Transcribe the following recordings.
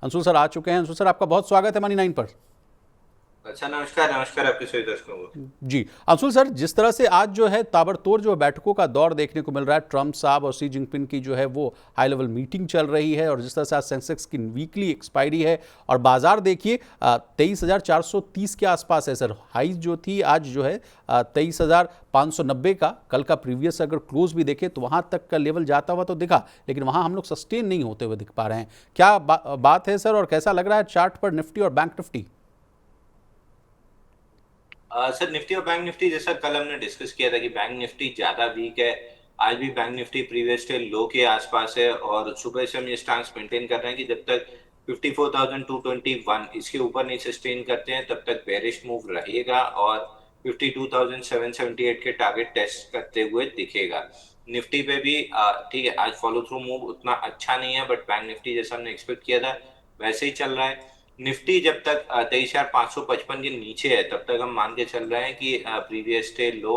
Anshul sir आ चुके हैं। Anshul sir, आपका बहुत स्वागत है मनी 9 पर। अच्छा, नमस्कार नमस्कार आपके सभी दर्शकों को। जी अंशुल सर, जिस तरह से आज जो है ताबड़तोड़ जो बैठकों का दौर देखने को मिल रहा है, ट्रंप साहब और सी जिनपिंग की जो है वो हाई लेवल मीटिंग चल रही है, और जिस तरह से आज सेंसेक्स की वीकली एक्सपायरी है और बाजार देखिए 23,430 के आसपास है सर। हाई जो थी आज जो है 23,590 का, कल का प्रीवियस अगर क्लोज भी देखे तो वहां तक का लेवल जाता हुआ तो दिखा, लेकिन वहां हम लोग सस्टेन नहीं होते हुए दिख पा रहे हैं। क्या बात है सर, और कैसा लग रहा है चार्ट पर निफ्टी और बैंक निफ्टी? सर, निफ्टी और बैंक निफ्टी जैसा कल हमने डिस्कस किया था कि बैंक निफ्टी ज्यादा वीक है। आज भी बैंक निफ्टी प्रीवियस डे लो के आसपास है और सुबह से हम ये स्टांस मेंटेन कर रहे हैं कि जब तक 54,221 इसके ऊपर नहीं सस्टेन करते हैं तब तक बेरिश मूव रहेगा और 52,778 के टारगेट टेस्ट करते हुए दिखेगा। निफ्टी पे भी ठीक है, आज फॉलो थ्रू मूव उतना अच्छा नहीं है, बट बैंक निफ्टी जैसा हमने एक्सपेक्ट किया था वैसे ही चल रहा है। निफ्टी जब तक 23,555 के नीचे है तब तक हम मान के चल रहे हैं कि प्रीवियस डे लो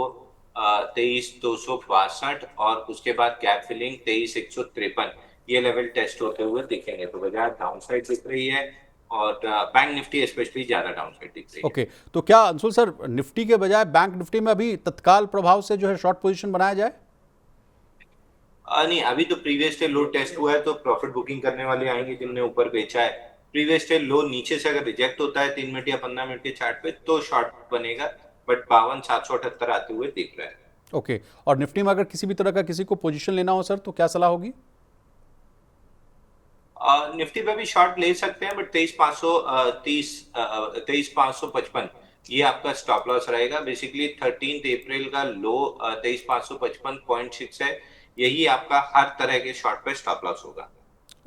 23,262 और उसके बाद गैप फिलिंग 23,153 ये लेवल टेस्ट होते हुए दिखेंगे, तो बाजार डाउन साइड दिख रही है और बैंक निफ्टी स्पेशली ज्यादा डाउन साइड दिख रही है। ओके, तो क्या अंशुल सर निफ्टी के बजाय बैंक निफ्टी में अभी तत्काल प्रभाव से जो है शॉर्ट पोजीशन बनाया जाए? नहीं, अभी तो प्रीवियस डे लो टेस्ट हुआ है तो प्रॉफिट बुकिंग करने वाले आएंगे जिन्होंने ऊपर बेचा है। प्रीवियस डे लो नीचे से अगर रिजेक्ट होता है 3 मिनट या 15 मिनट के चार्ट पे तो शॉर्ट बनेगा, बट 52,778 आते हुए दिख रहा है। ओके, और निफ्टी में अगर किसी भी तरह का किसी को पोजीशन लेना हो सर तो क्या सलाह होगी? निफ्टी पे भी शॉर्ट ले सकते हैं, बट 23,555 ये आपका स्टॉप लॉस रहेगा। बेसिकली 13 अप्रैल का लो 23,555.6 है, यही आपका हर तरह के शॉर्ट पे स्टॉप लॉस होगा।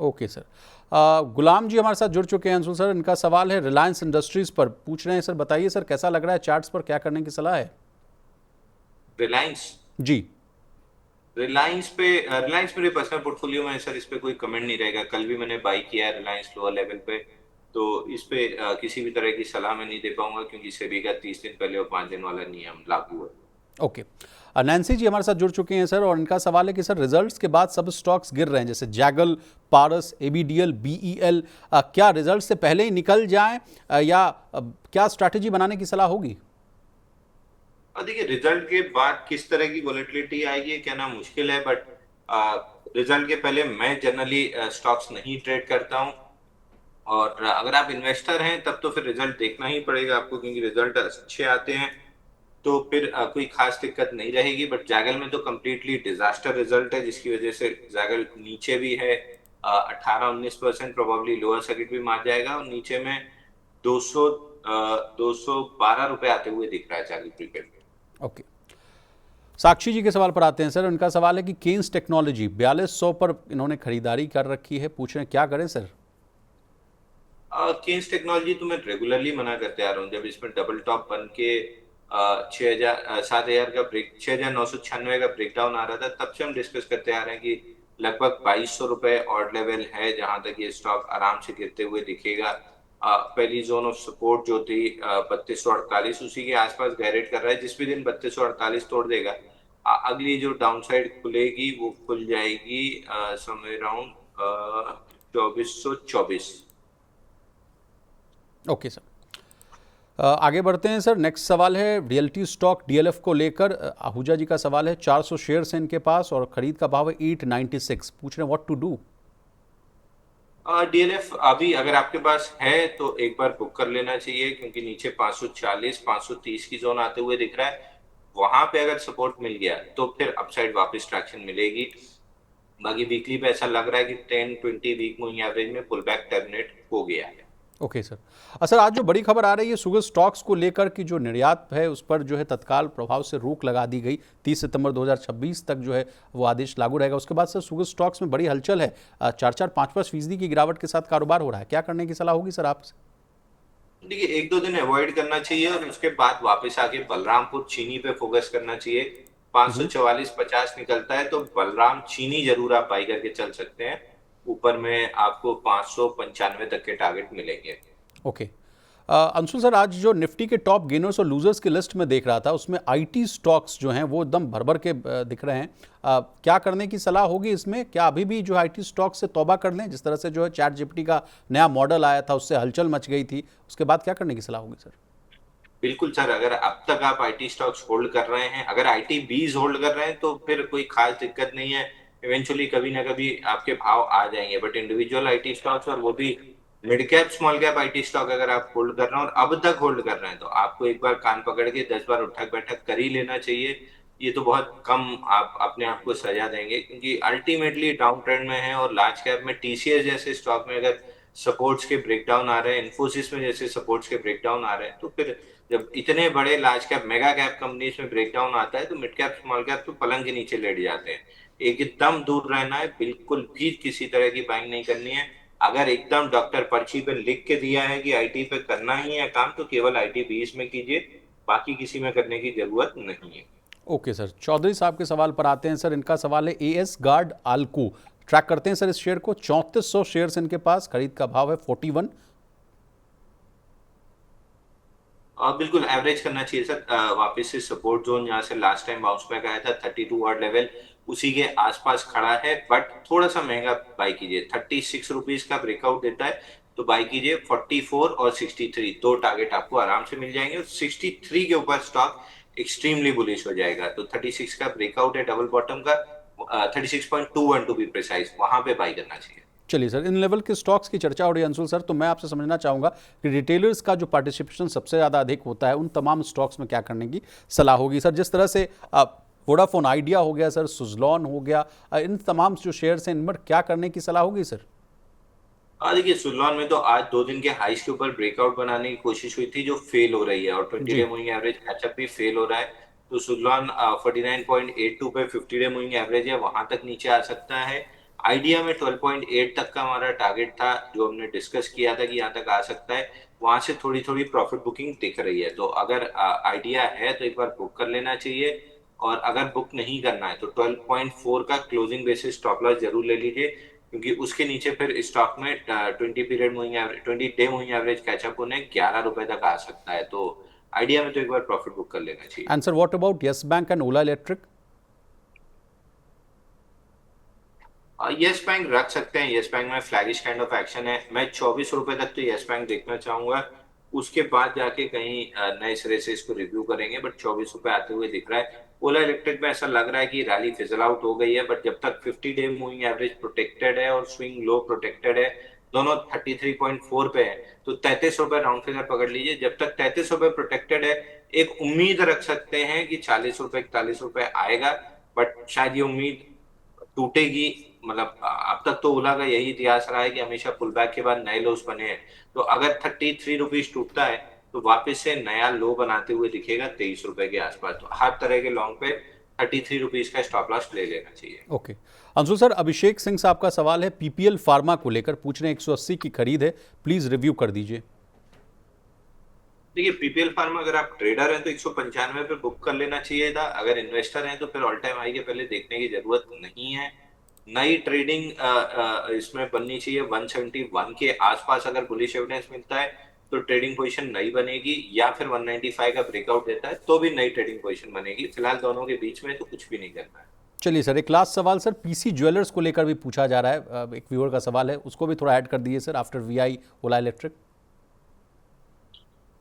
Okay sir. गुलाम जी हमारे साथ जुड़ चुके हैं अंशुल सर। इनका सवाल है रिलायंस इंडस्ट्रीज पर, पूछ रहे हैं सर बताइए सर कैसा लग रहा है चार्ट्स पर, क्या करने की सलाह है? रिलायंस जी। रिलायंस मेरे पर्सनल पोर्टफोलियो में है सर, इस पे कोई कमेंट नहीं रहेगा। कल भी मैंने बाई किया है रिलायंस लोअर लेवल पे, तो इस पे किसी भी तरह की सलाह मैं नहीं दे पाऊंगा क्योंकि सेबी का 30 दिन पहले और 5 दिन वाला नियम लागू है। ओके। नैन्सी जी हमारे साथ जुड़ चुके हैं सर, और इनका सवाल है कि सर रिजल्ट्स के बाद सब स्टॉक्स गिर रहे हैं, जैसे जैगल, पारस, एबीडीएल, बीईएल, क्या रिजल्ट से पहले ही निकल जाएं, या क्या स्ट्रैटेजी बनाने की सलाह होगी? और देखिए, रिजल्ट के बाद किस तरह की वोलेटिलिटी आएगी ये कहना मुश्किल है, बट रिजल्ट के पहले मैं जनरली स्टॉक्स नहीं ट्रेड करता हूं। और अगर आप इन्वेस्टर हैं तब तो फिर रिजल्ट देखना ही पड़ेगा आपको, क्योंकि रिजल्ट अच्छे आते हैं तो फिर कोई खास दिक्कत नहीं रहेगी। बट जैगल में तो कम्प्लीटली डिजास्टर रिजल्ट है, जिसकी वजह से जैगल नीचे भी है 18-19% प्रोबेबली लोअर सर्किट भी मार जाएगा और नीचे में 200 212 रुपए आते हुए दिख रहा है जैगल प्रीपेड। ओके। साक्षी जी के सवाल पर आते हैं सर। उनका सवाल है कि केन्स टेक्नोलॉजी 4200 पर इन्होंने खरीदारी कर रखी है, पूछ रहे हैं क्या करें सर? केन्स टेक्नोलॉजी तो मैं रेगुलरली मना करते आ रहा हूँ। जब इसमें डबल टॉप बन के 7,000 का ब्रेक 6,996 का ब्रेकडाउन आ रहा था, तब से हम डिस्कस करते आ रहे हैं कि लगभग 2,200 रुपए ऑड लेवल है जहां तक ये स्टॉक आराम से गिरते हुए दिखेगा। पहली जोन ऑफ सपोर्ट जो थी 3248, उसी के आसपास गैरेट कर रहा है। जिस भी दिन 3248 तोड़ देगा अगली जो डाउन साइड खुलेगी वो खुल जाएगी समवेयर अराउंड 2424। Okay sir. आगे बढ़ते हैं सर। नेक्स्ट सवाल है रियल्टी स्टॉक डीएलएफ को लेकर। आहूजा जी का सवाल है 400 शेयर्स हैं इनके पास और खरीद का भाव है 896, पूछ रहे हैं व्हाट टू डू? डीएलएफ अभी अगर आपके पास है तो एक बार बुक कर लेना चाहिए, क्योंकि नीचे 540 530 की जोन आते हुए दिख रहा है। वहां पे अगर सपोर्ट मिल गया तो फिर अपसाइड वापस ट्रैक्शन मिलेगी। बाकी वीकली पे ऐसा लग रहा है कि 10-20 वीक मूविंग एवरेज में पुल बैक टर्मिनेट हो गया है। Okay sir. सर आज जो बड़ी खबर आ रही है शुगर स्टॉक्स को लेकर कि जो निर्यात है उस पर जो है तत्काल प्रभाव से रोक लगा दी गई, 30 सितंबर 2026 तक जो है वो आदेश लागू रहेगा। उसके बाद सर शुगर स्टॉक्स में बड़ी हलचल है, 4-5% की गिरावट के साथ कारोबार हो रहा है, क्या करने की सलाह होगी सर आपसे? देखिए, 1-2 दिन अवॉइड करना चाहिए और उसके बाद वापस आके बलरामपुर चीनी पे फोकस करना चाहिए। 544-50 निकलता है तो बलराम चीनी जरूर आप बाई करके चल सकते हैं। ऊपर में आपको 595 तक के टारगेट मिलेंगे। ओके। अंशुल सर, आज जो निफ्टी के टॉप गेनर्स और लूजर्स की लिस्ट में देख रहा था, उसमें आईटी स्टॉक्स जो हैं वो एकदम भर भर के दिख रहे हैं। क्या करने की सलाह होगी इसमें? क्या अभी भी जो आईटी स्टॉक्स से तौबा कर लें? जिस तरह से जो है चैट जीपीटी का नया मॉडल आया था, उससे हलचल मच गई थी, उसके बाद क्या करने की सलाह होगी सर? बिल्कुल सर, अगर अब तक आप आईटी स्टॉक्स होल्ड कर रहे हैं, अगर आईटी बीज होल्ड कर रहे हैं तो फिर कोई खास दिक्कत नहीं है। इवेंचुअली कभी ना कभी आपके भाव आ जाएंगे, बट इंडिविजुअल आईटी स्टॉक्स और वो भी mid cap small cap IT stock अगर आप होल्ड कर रहे हैं और अब तक होल्ड कर रहे हैं, तो आपको एक बार कान पकड़ के 10 बार उठक बैठक कर ही लेना चाहिए। ये तो बहुत कम आप अपने आप को सजा देंगे, क्योंकि अल्टीमेटली डाउन ट्रेंड में है। और लार्ज कैप में टीसीएस जैसे स्टॉक में अगर सपोर्ट्स के ब्रेकडाउन आ रहे हैं, इन्फोसिस में जैसे सपोर्ट्स के ब्रेकडाउन आ रहे हैं, तो फिर जब इतने बड़े large cap mega cap companies में ब्रेकडाउन आता है तो मिड कैप स्मॉल कैप तो पलंग के नीचे लेट जाते हैं। एकदम दूर रहना है, बिल्कुल भी किसी तरह की बाइंग नहीं करनी है। अगर एकदम डॉक्टर पर्ची पे लिख के दिया है कि आईटी पे करना ही है काम, तो केवल आईटी बीस में कीजिए, बाकी किसी में करने की जरूरत नहीं है। ओके सर, चौधरी साहब के सवाल पर आते हैं सर। इनका सवाल है एएस गार्ड आल्को, ट्रैक करते हैं सर इस शेयर को। 3400 शेयर्स इनके पास, खरीद का भाव है 41। और बिल्कुल एवरेज करना चाहिए सर। वापस से सपोर्ट जोन यहाँ से लास्ट टाइम बाउंस बैक आया था 32 वार्ड लेवल, उसी के आसपास खड़ा है, बट थोड़ा सा महंगा बाई कीजिए। 36 रुपीज का ब्रेकआउट देता है तो बाई कीजिए। 44 और 63 दो टारगेट आपको आराम से मिल जाएंगे, और 63 के ऊपर स्टॉक एक्सट्रीमली बुलिश हो जाएगा। तो 36 का ब्रेकआउट है डबल बॉटम का, 36.21 टू बी प्रिसाइज, वहां पे बाई करना चाहिए। चलिए सर, इन लेवल के स्टॉक्स की चर्चा हो रही है अंशुल सर, तो मैं आपसे समझना चाहूँगा कि रिटेलर्स का जो पार्टिसिपेशन सबसे ज़्यादा अधिक होता है, उन तमाम स्टॉक्स में क्या करने की सलाह होगी सर? जिस तरह से वोडाफोन आइडिया हो गया सर, सुजलॉन हो गया, इन तमाम जो शेयर्स हैं इनमें क्या करने की सलाह होगी सर? देखिए सुजलॉन में तो आज 2 दिन के हाइस के ऊपर ब्रेकआउट बनाने की कोशिश हुई थी, जो फेल हो रही है, और 20 डे जी। मूविंग एवरेज कैचअप भी फेल हो रहा है। तो सुजलॉन 49.82 पे 50 डे मूविंग एवरेज है, वहां तक नीचे आ सकता है। आइडिया में 12.8 तक का हमारा टारगेट था, जो हमने डिस्कस किया था कि यहाँ तक आ सकता है। वहां से थोड़ी थोड़ी प्रॉफिट बुकिंग दिख रही है, तो अगर आइडिया है तो एक बार बुक कर लेना चाहिए। और अगर बुक नहीं करना है तो 12.4 का क्लोजिंग बेसिस स्टॉप लॉस जरूर ले लीजिए, क्योंकि उसके नीचे फिर स्टॉक में 20 डे मूविंग एवरेज कैचअप होने 11 रुपए तक आ सकता है। तो आइडिया में तो एक बार प्रॉफिट बुक कर लेना चाहिए। And sir, what about yes bank and Ola electric? Yes bank रख सकते हैं। यस बैंक में फ्लैगिश काइंड ऑफ एक्शन है। मैं 24 रुपए तक तो यस बैंक देखना चाहूंगा, उसके बाद जाके कहीं नए सिरे से इसको रिव्यू करेंगे, बट 24 रुपए आते हुए दिख रहा है। ओला इलेक्ट्रिक में ऐसा लग रहा है कि रैली फिजल आउट हो गई है, बट जब तक 50 डे मूविंग एवरेज प्रोटेक्टेड है और स्विंग लो प्रोटेक्टेड है, दोनों 33.4 पे है, तो 33 रुपए राउंड फिगर पकड़ लीजिए। जब तक 33 रुपए प्रोटेक्टेड है, एक उम्मीद रख सकते हैं कि 40 रुपए 41 रुपए आएगा, बट शायद ये उम्मीद टूटेगी। मतलब अब तक तो ओला का यही इतिहास रहा है कि हमेशा पुल बैक के बाद नए लोस बने हैं। तो अगर 33 रुपीज टूटता है तो वापस से नया लो बनाते हुए दिखेगा 23 रुपए के आसपास। तो हर तरह के लॉन्ग पे 33 रुपीज का स्टॉप लॉस ले लेना चाहिए। ओके अंशुल सर, अभिषेक सिंह साहब का सवाल है पीपीएल फार्मा को लेकर, पूछ रहे हैं 180 की खरीद है, प्लीज रिव्यू कर दीजिए। देखिए पीपीएल फार्मा अगर आप ट्रेडर हैं तो 195 पे बुक कर लेना चाहिए था। अगर इन्वेस्टर हैं तो फिर ऑल टाइम हाई के पहले देखने की जरूरत नहीं है। नई ट्रेडिंग इसमें बननी चाहिए 171 के आसपास। अगर बुलिश एविडेंस मिलता है तो ट्रेडिंग पोजीशन नई बनेगी, या फिर 195 का ब्रेकआउट देता है तो भी नई ट्रेडिंग पोजीशन बनेगी। फिलहाल दोनों के बीच में तो कुछ भी नहीं करना है। चलिए सर, एक लास्ट सवाल सर, पीसी ज्वेलर्स को लेकर भी पूछा जा रहा है, एक व्यूअर का सवाल है, उसको भी थोड़ा ऐड कर दीजिए सर, आफ्टर वीआई ओला इलेक्ट्रिक।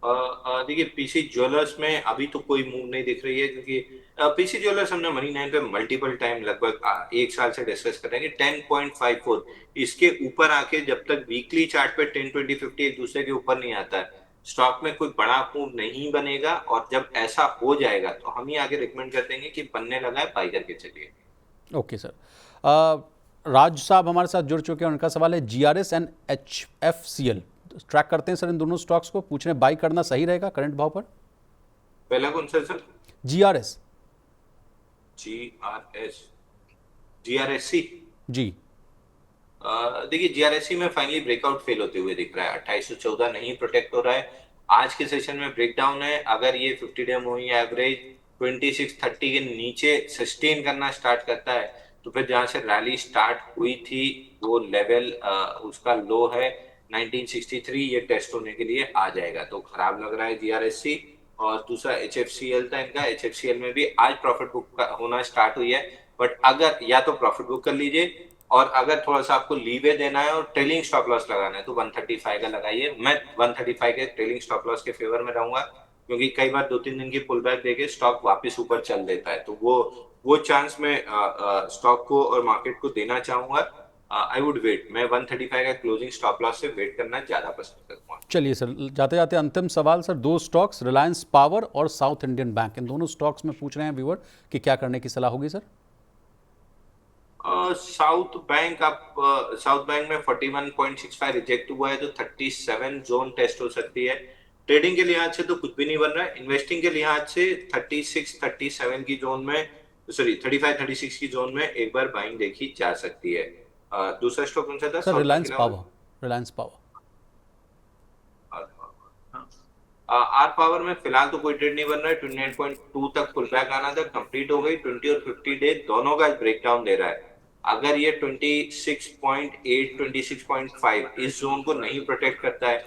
देखिए पीसी ज्वेलर्स में अभी तो कोई मूव नहीं दिख रही है, क्योंकि पीसी ज्वेलर्स हमने मनी नाइन पे मल्टीपल टाइम लगभग 1 साल से डिस्कस कर रहे हैं कि 10.54 इसके ऊपर आके जब तक वीकली चार्ट पे 10 20 50 एक दूसरे के ऊपर नहीं आता है, स्टॉक में कोई बड़ा मूव नहीं बनेगा। और जब ऐसा हो जाएगा तो हम ही आगे रिकमेंड कर देंगे कि बनने लगा है, बाई करके चलिए। ओके सर, राज साहब हमारे साथ जुड़ चुके हैं, उनका सवाल है जीआरएस एंड एचएफसीएल, ट्रैक करते हैं सर इन दोनों स्टॉक्स को, पूछ रहे हैं बाई करना सही रहेगा करंट भाव पर? पहला कौन सा सर? जीआरएस। GRS, GRSC. जी। देखिए जीआरएससी में फाइनली ब्रेकआउट फेल होते हुए दिख रहा है। 2814 नहीं प्रोटेक्ट हो रहा है। आज के सेशन में ब्रेकडाउन है। अगर ये 50 डे मूविंग एवरेज 2630 के नीचे सस्टेन करना स्टार्ट करता है, तो फिर जहां से रैली स्टार्ट हुई थी वो लेवल उसका लो है 1963 ये टेस्ट होने के लिए आ जाएगा, तो खराब लग रहा है जीआरएससी। और दूसरा एचएफसीएल था इनका, एचएफसीएल में भी आज प्रॉफिट बुक होना स्टार्ट हुई है, बट अगर या तो प्रॉफिट बुक कर लीजिए, और अगर थोड़ा सा आपको लीवे देना है और ट्रेलिंग स्टॉप लॉस लगाना है तो 135 का लगाइए। मैं 135 के ट्रेलिंग स्टॉप लॉस के फेवर में रहूंगा, क्योंकि कई बार 2-3 दिन की पुल बैक देके स्टॉक वापस ऊपर चल देता है, तो वो चांस मैं स्टॉक को और मार्केट को देना चाहूंगा। आई वुड वेट, मैं 135 का क्लोजिंग स्टॉप लॉस से वेट करना ज्यादा पसंद करूंगा। चलिए सर, जाते जाते अंतिम सवाल सर, दो स्टॉक्स रिलायंस पावर और साउथ इंडियन बैंक, इन दोनों स्टॉक्स में पूछ रहे हैं व्यूअर कि क्या करने की सलाह होगी सर। साउथ बैंक में 41.65 रिजेक्ट हुआ है, तो 37 जोन टेस्ट हो सकती है। ट्रेडिंग के लिहाज से तो कुछ भी नहीं बन रहा है, इन्वेस्टिंग के लिहाज से 36-37 की जोन में, सॉरी 35-36 की जोन में एक बार बाइंग देखी जा सकती है। दूसरा स्टॉक कौन सा था सर साउथ बैंक के रिलायंस अलावा? Power, Reliance power. R power में फिलहाल तो कोई ट्रेड नहीं बन रहा है, 29.2 तक पुल बैक आना था, कंप्लीट हो गई। 20 और 50 डे दोनों का ब्रेकडाउन दे रहा है। अगर ये 26.8 26.5 इस जोन को नहीं प्रोटेक्ट करता है,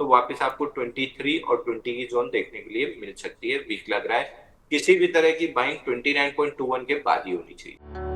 तो वापस आपको 23 और 20 की जोन देखने के लिए मिल सकती है। वीक लग रहा है, किसी भी तरह की बाइंग 29.21 के बाद ही होनी चाहिए।